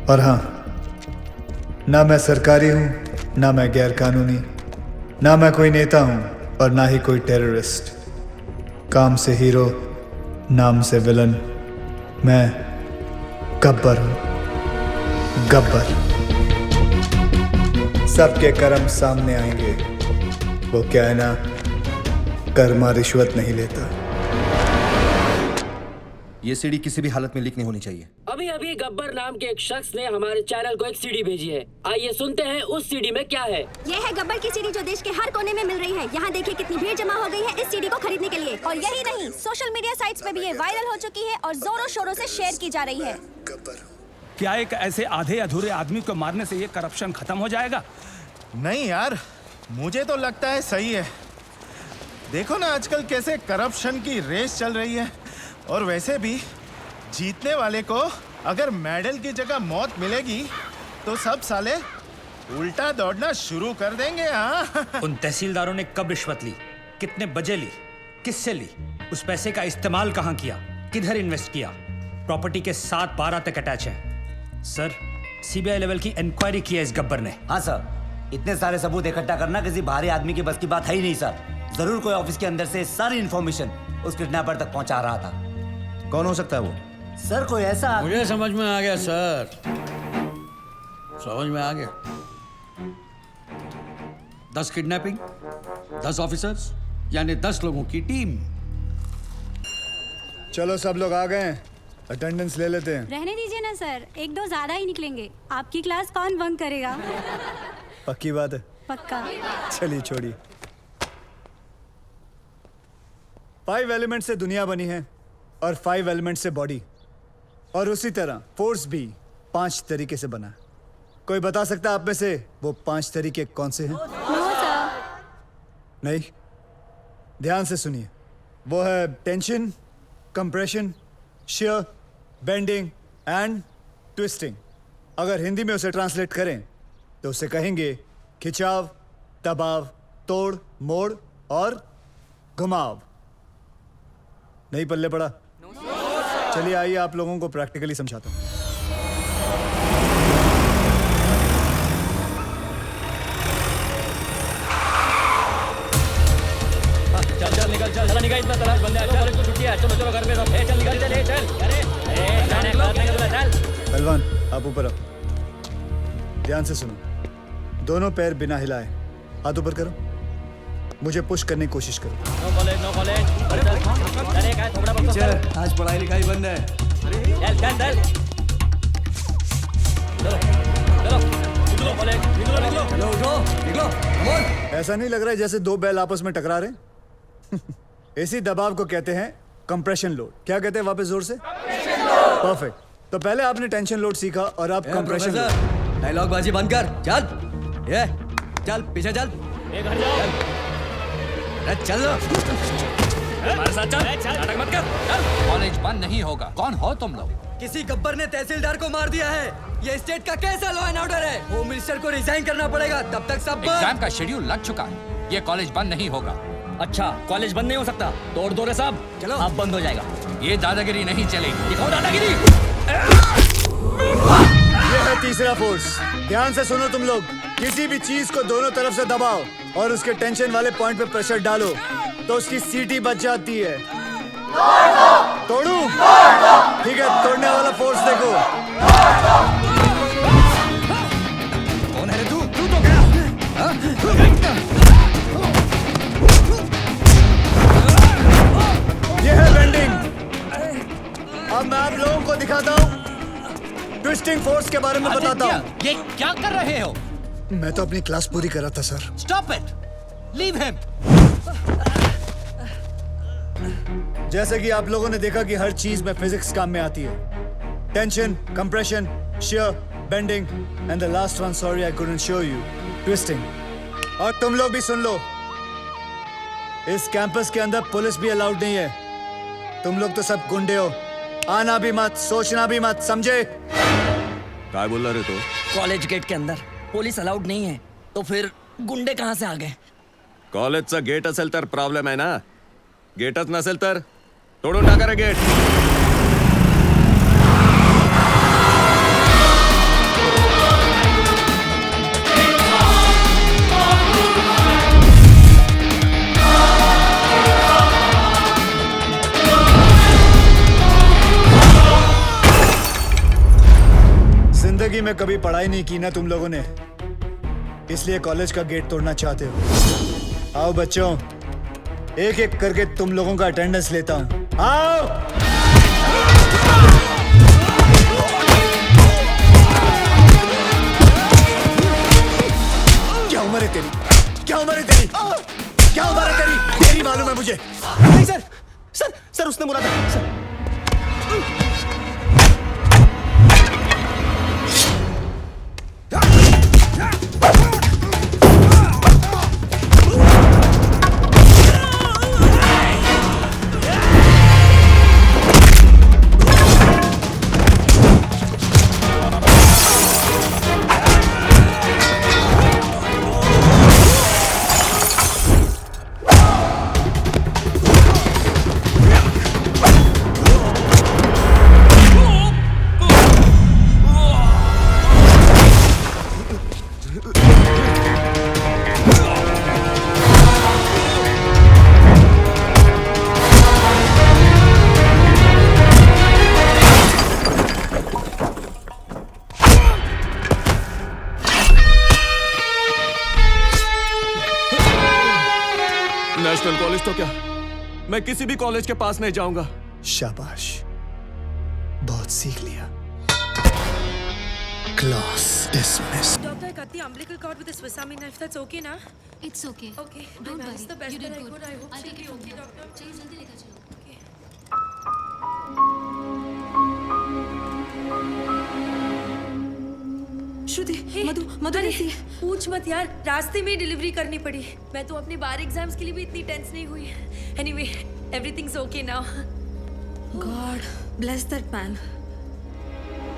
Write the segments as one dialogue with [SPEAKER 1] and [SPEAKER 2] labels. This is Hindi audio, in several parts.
[SPEAKER 1] और हाँ, ना मैं सरकारी हूँ, ना मैं गैर कानूनी, ना मैं कोई नेता हूँ और ना ही कोई टेररिस्ट। काम से हीरो, नाम से विलन, मैं गब्बर हूँ। गब्बर। सबके कर्म सामने आएंगे। वो क्या है ना, कर्मा रिश्वत नहीं लेता।
[SPEAKER 2] ये सीडी किसी भी हालत में लीक नहीं होनी चाहिए।
[SPEAKER 3] अभी अभी गब्बर नाम के एक शख्स ने हमारे चैनल को एक सीडी भेजी है। आइए सुनते हैं उस सीडी में क्या है।
[SPEAKER 4] यह है गब्बर की सीडी जो देश के हर कोने में मिल रही है। यहाँ देखिए कितनी भीड़ जमा हो गई है इस सीडी को खरीदने के लिए। और यही नहीं, सोशल मीडिया साइट्स पे भी ये वायरल हो चुकी है और जोरों शोरों से शेयर की जा रही है।
[SPEAKER 5] क्या एक ऐसे आधे अधूरे आदमी को मारने से ये करप्शन खत्म हो जाएगा?
[SPEAKER 6] नहीं यार, मुझे तो लगता है सही है। देखो ना आजकल कैसे करप्शन की रेस चल रही है। और वैसे भी जीतने वाले को अगर मेडल की जगह मौत मिलेगी तो सब साले उल्टा दौड़ना शुरू कर देंगे। हाँ
[SPEAKER 7] उन तहसीलदारों ने कब रिश्वत ली, कितने बजे ली, किससे ली, उस पैसे का इस्तेमाल कहाँ किया, किधर इन्वेस्ट किया? प्रॉपर्टी के 7-12 तक अटैच है। सर, सीबीआई लेवल की इंक्वायरी की है इस गब्बर ने।
[SPEAKER 8] हाँ सर, इतने सारे सबूत इकट्ठा करना किसी बाहरी आदमी के बस की बात है ही नहीं सर। जरूर कोई ऑफिस के अंदर से सारी इंफॉर्मेशन उस किडनैपर तक पहुंचा रहा था।
[SPEAKER 2] कौन हो सकता है वो?
[SPEAKER 8] सर कोई ऐसा
[SPEAKER 9] मुझे समझ में आ गया सर, समझ में आ गया। 10 किडनैपिंग, 10 ऑफिसर्स, यानी 10 लोगों की टीम।
[SPEAKER 1] चलो सब लोग आ गए हैं, अटेंडेंस ले लेते हैं।
[SPEAKER 4] रहने दीजिए ना सर, 1-2 ज्यादा ही निकलेंगे। आपकी क्लास कौन बंक करेगा?
[SPEAKER 1] पक्की बात है?
[SPEAKER 4] पक्का।
[SPEAKER 1] चलिए छोड़िए। 5 एलिमेंट से दुनिया बनी है और 5 एलिमेंट से बॉडी, और उसी तरह फोर्स भी 5 तरीके से बना है। कोई बता सकता है आप में से वो 5 तरीके कौन से हैं?
[SPEAKER 4] No sir.
[SPEAKER 1] नहीं, ध्यान से सुनिए। वो है tension, compression, shear, bending and twisting. अगर हिंदी में उसे ट्रांसलेट करें तो उसे कहेंगे खिंचाव, दबाव, तोड़, मोड़ और घुमाव। नहीं पल्ले पड़ा? चलिए आइए आप लोगों को प्रैक्टिकली समझाता हूँ।
[SPEAKER 3] चल निकल, चल निकल, इतना तलाश बंद है। चल छुट्टी है, चलो चलो घर में सब। चल निकल, चल
[SPEAKER 1] पहलवान आप ऊपर आओ। ध्यान से सुनो। दोनों पैर बिना हिलाए हाथ ऊपर करो। मुझे पुश करने की कोशिश करो।
[SPEAKER 3] No college. अरे क्या थोड़ा बहुत
[SPEAKER 9] आज पढ़ाई लिखाई बंद है।
[SPEAKER 3] चल चल चल, चलो चलो निकलो कॉलेज, निकलो।
[SPEAKER 9] चलो उठो, निकलो, come on।
[SPEAKER 1] ऐसा नहीं लग रहा है जैसे 2 बैल आपस में टकरा रहे हैं? इसी दबाव को कहते हैं कंप्रेशन लोड। क्या कहते हैं वापस जोर से? परफेक्ट। तो पहले आपने टेंशन लोड सीखा और अब कंप्रेशन लोड।
[SPEAKER 9] डायलॉग बाजी बंद कर, चल। ये चल पीछे चल।
[SPEAKER 3] घर जाओ।
[SPEAKER 9] अरे चल लो।
[SPEAKER 3] हमारे साथ चल, नाटक मत कर।
[SPEAKER 10] कॉलेज बंद नहीं होगा। कौन हो तुम लोग?
[SPEAKER 9] किसी गब्बर ने तहसीलदार को मार दिया है। ये स्टेट का कैसा लॉ एंड ऑर्डर है? होम मिनिस्टर को रिजाइन करना पड़ेगा, तब तक सब
[SPEAKER 10] एग्जाम का शेड्यूल लग चुका है। ये कॉलेज बंद नहीं होगा।
[SPEAKER 3] अच्छा, कॉलेज बंद नहीं हो सकता? तोड़ दो रे साहब,
[SPEAKER 9] चलो।
[SPEAKER 3] अब बंद हो जाएगा।
[SPEAKER 10] ये दादागिरी नहीं चलेगी।
[SPEAKER 3] दिखाओ दादागिरी।
[SPEAKER 1] ये है तीसरा फोर्स। ध्यान से सुनो तुम लोग। किसी भी चीज को दोनों तरफ से दबाओ और उसके टेंशन वाले पॉइंट पे प्रेशर डालो तो उसकी सीटी बच जाती है। तोड़ू? ठीक है, तोड़ने वाला फोर्स देखो।
[SPEAKER 9] कौन है रे तू? तू तो गया।
[SPEAKER 1] ये है बेंडिंग। अब मैं आप लोगों को दिखाता हूँ ट्विस्टिंग फोर्स के बारे में बताता हूँ।
[SPEAKER 10] ये क्या कर रहे हो?
[SPEAKER 1] मैं तो अपनी क्लास पूरी कर रहा था sir.
[SPEAKER 10] Stop it, leave him.
[SPEAKER 1] जैसे कि आप लोगों ने देखा कि हर चीज में फिजिक्स काम में आती है। Tension, compression, shear, bending and the last one, sorry I couldn't show you, twisting. और तुम लोग भी सुन लो, इस कैंपस के अंदर पुलिस भी अलाउड नहीं है। तुम लोग तो सब गुंडे हो। आना भी मत, सोचना भी मत, समझे?
[SPEAKER 2] काय बोल रहे तो?
[SPEAKER 3] कॉलेज गेट के अंदर पुलिस अलाउड नहीं है, तो फिर गुंडे कहाँ से आ गए?
[SPEAKER 2] कॉलेजचा गेट असेल तर प्रॉब्लेम आहे ना, गेटच नसेल तर तोडून टाका रे गेट।
[SPEAKER 1] जिंदगी में कभी पढ़ाई नहीं की ना तुम लोगों ने, इसलिए कॉलेज का गेट तोड़ना चाहते हो। आओ बच्चों, एक एक करके तुम लोगों का अटेंडेंस लेता हूं। आओ। क्या उम्र है तेरी? क्या उम्र है तेरी? क्या उम्र है तेरी? तेरी मालूम है मुझे।
[SPEAKER 11] नहीं सर, सर उसने बोला था सर।
[SPEAKER 2] नेशनल कॉलेज तो क्या, मैं किसी भी कॉलेज के पास नहीं जाऊंगा।
[SPEAKER 1] शाबाश, बहुत सीख लिया। Class dismiss.
[SPEAKER 12] Doctor, I cut the umbilical cord with a Swiss Army knife. That's okay, na?
[SPEAKER 13] It's okay.
[SPEAKER 12] Okay.
[SPEAKER 13] Don't
[SPEAKER 12] I managed
[SPEAKER 13] worry.
[SPEAKER 12] the best
[SPEAKER 13] You
[SPEAKER 12] that
[SPEAKER 13] did
[SPEAKER 12] I
[SPEAKER 13] good.
[SPEAKER 12] could. I hope
[SPEAKER 13] I'll
[SPEAKER 12] she'll
[SPEAKER 13] take
[SPEAKER 12] be
[SPEAKER 13] it from
[SPEAKER 12] okay,
[SPEAKER 13] here.
[SPEAKER 12] doctor.
[SPEAKER 13] चलिए जल्दी लेकर चलो.
[SPEAKER 12] Okay. श्रुति, मधु ऐसी पूछ मत यार, रास्ते में डिलीवरी करनी पड़ी। मैं तो अपने बार एग्जाम्स के लिए भी इतनी टेंस नहीं हुई। Anyway, everything's okay now. God bless that man.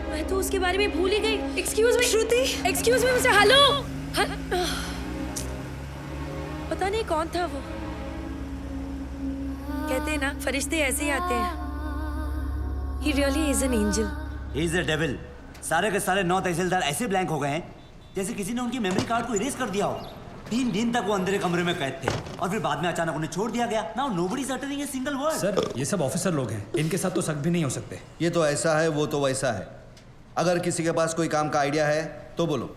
[SPEAKER 12] मैं तो उसके बारे में भूल ही गई। एक्सक्यूज मी श्रुति, एक्सक्यूज मी मिस्टर, हेलो। पता नहीं कौन था वो। कहते हैं ना, फरिश्ते ऐसे ही आते हैं। He really is an angel.
[SPEAKER 8] He is a devil. सारे के सारे 9 तहसीलदार ऐसे ब्लैंक हो गए हैं जैसे किसी ने उनकी मेमोरी कार्ड को इरेज कर दिया हो। 3 दिन तक वो अंदर कमरे में कैद थे और फिर बाद में अचानक उन्हें छोड़ दिया गया। Now nobody is uttering a single word.
[SPEAKER 7] Sir, ये सब ऑफिसर लोग हैं, इनके साथ तो शक भी नहीं हो सकते।
[SPEAKER 11] ये तो ऐसा है, वो तो वैसा है। अगर किसी के पास कोई काम का आइडिया है तो बोलो।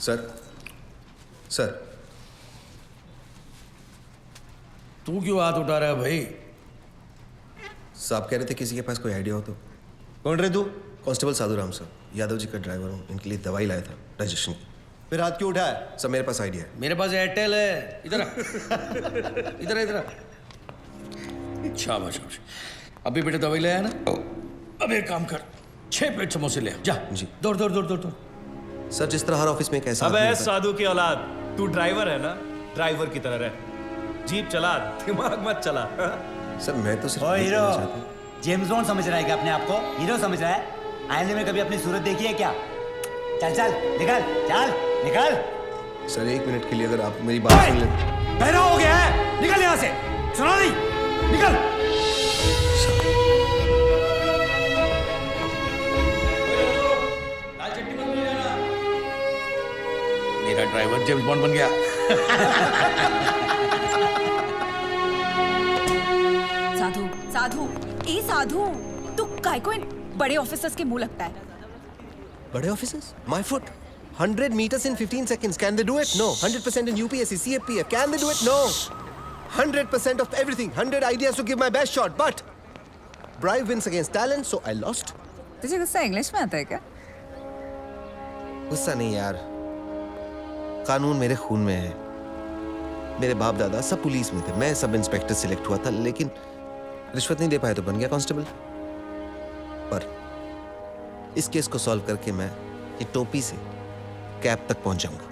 [SPEAKER 14] सर, सर,
[SPEAKER 10] तू क्यों हाथ उठा रहा है भाई?
[SPEAKER 14] साहब कह रहे थे किसी के पास कोई आइडिया हो तो।
[SPEAKER 11] कौन रे तू?
[SPEAKER 14] कांस्टेबल साधु राम सर, यादव जी का ड्राइवर हूँ। इनके लिए दवाई लाया था डाइजेशन की।
[SPEAKER 11] फिर हाथ क्यों उठाया?
[SPEAKER 14] सर मेरे पास आइडिया है।
[SPEAKER 10] मेरे पास एयरटेल है। इधर आ। इधर इधर। शाबाश शाबाश। अभी बेटे दवाई ले आया ना? अब एक काम कर, 6 प्लेट समोसे ले आ। जा
[SPEAKER 14] जी।
[SPEAKER 10] दौड़ दौड़ दौड़ दौड़ दौड़।
[SPEAKER 14] सर जिस तरह हर ऑफिस में कैसा
[SPEAKER 15] अबे साधु की औलाद, तू ड्राइवर है ना, ड्राइवर की तरह रह। जीप चला, दिमाग मत चला।
[SPEAKER 14] सर मैं तो सिर्फ
[SPEAKER 8] ओ हीरो, जेम्स बॉन्ड समझ रहा है क्या अपने आप को? हीरो समझ रहा है? आईने में कभी अपनी सूरत देखी है क्या? चल चल निकल, चल निकल।
[SPEAKER 14] सर 1 मिनट के लिए अगर आप मेरी बात सुन लें।
[SPEAKER 8] बहरा हो गया है, निकल यहाँ से। सुना नहीं? निकल।
[SPEAKER 10] मेरा ड्राइवर जेम्स बॉन्ड बन गया।
[SPEAKER 12] साधु, साधु, ए साधु, तू काय को इन बड़े ऑफिसर्स के मुंह लगता है?
[SPEAKER 14] बड़े officers? My foot. 100 meters in 15 seconds. Can they do it? No. 100% in UPSC, CFPF. Can they do it? No. 100% of everything. 100 ideas to give my best shot. But bribe wins against talent, so I lost.
[SPEAKER 12] तुझे गुस्सा इंग्लिश में आता है क्या?
[SPEAKER 14] गुस्सा नहीं यार, कानून मेरे खून में है। मेरे बाप दादा सब पुलिस में थे, मैं सब इंस्पेक्टर सिलेक्ट हुआ था, लेकिन रिश्वत नहीं दे पाए तो बन गया कांस्टेबल। पर इस केस को सॉल्व करके मैं ये टोपी से कैप तक पहुंच जाऊंगा।